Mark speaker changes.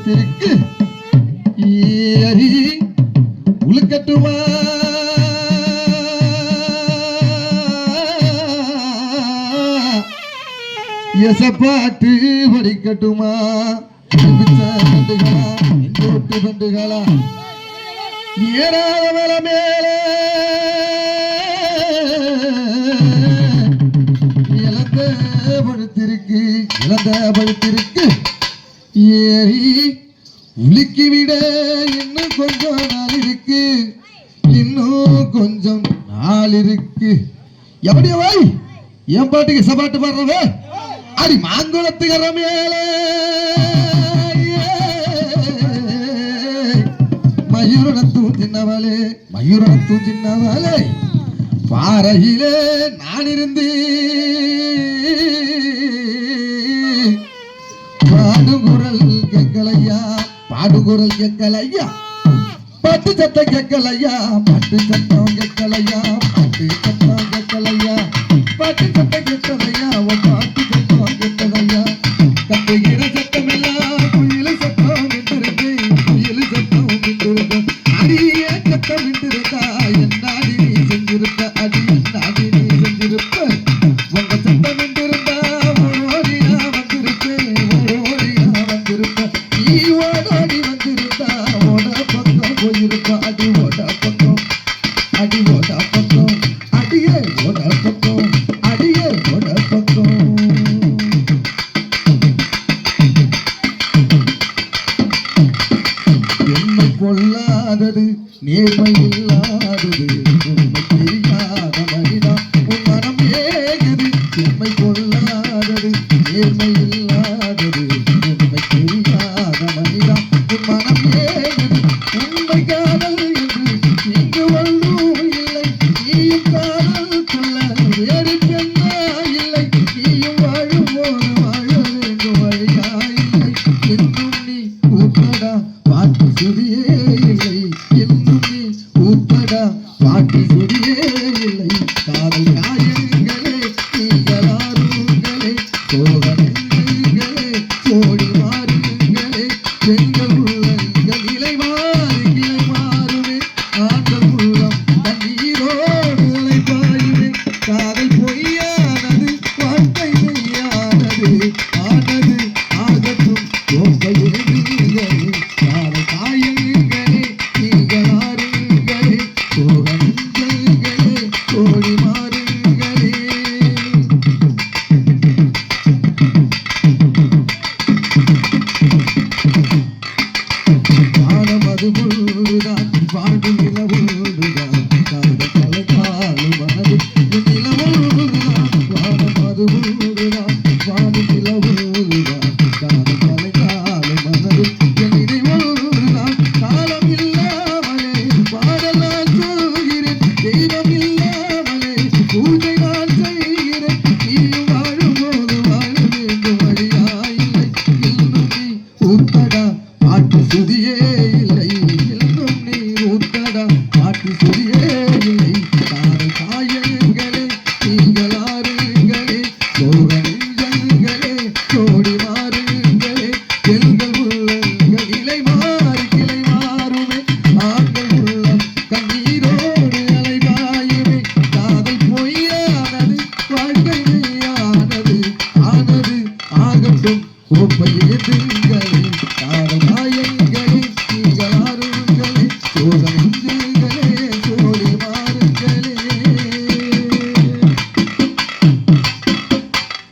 Speaker 1: படுத்திருக்கு ஏறி உழுக்கட்டுமா எசப்பாட்டு படிக்கட்டுமா பண்டுகளா ஏறாத மலை மேலே இழந்த படுத்திருக்கு ஏறி உலுக்கிவிட இன்னும் கொஞ்சம் நாள் இருக்கு இன்னும் கொஞ்சம் நாள் இருக்கு எப்படியா வாய் என் பாட்டுக்கு சபாட்டு பாடுறவ அடி மாங்குளத்துக்கிற மேலே மயூரணத்தும் சின்னவளே பாறையிலே நான் இருந்து பாடுகுரல் கேட்கலையா பட்டு சத்தம் கேட்கலையா பட்டு சத்தம் கேட்கலையா பட்டு சத்தம் கேட்கலையா பட்டு சத்தம் கேட்கலையா பாட்டு சத்தம் கேட்கலையா கட்டுகிற சத்தம் எல்லாம் குயில் சத்தம் விட்டுருக்கு குயில் சத்தம் விட்டுருக்கு அடியே சத்தம் விட்டுருக்கா என்னாடி நீ செஞ்சிருக்க அடி என்னாடி நீ செஞ்சிருப்ப உங்க சத்தம் விட்டுருந்தா ஓடியா வந்திருப்ப ஓடியா வந்திருப்ப நீ ஓடாடி வந்திருந்தா ஓட பக்கம் போயிருப்ப அடி ஓட பக்கம் அடி ஓட பக்கம் அடியே ஓட பக்கம் அடியே ஓட பக்கம் என்னை கொள்ளாதது நேர்மை இல்லாதது உண்மை தெரியாத மனிதா உன் மனம் ஏகுது என்னை கொள்ளாதது நேர்மை இல்லாதது உண்மை தெரியாத மனிதா உன் மனம் ஏகுது உண்மை காதல் என்று இங்கு ஒன்றும் இல்லை நீயும் காதல் கொள்ள வேறு பெண்ணா இல்லை நீயும் வாழும் போது வாழ வேண்டும் வழியா இல்லை இன்னும் நீ கூப்படா பாட்டு சுதியே இல்லை இன்னும் நீ கூப்படா பாட்டு சுதியே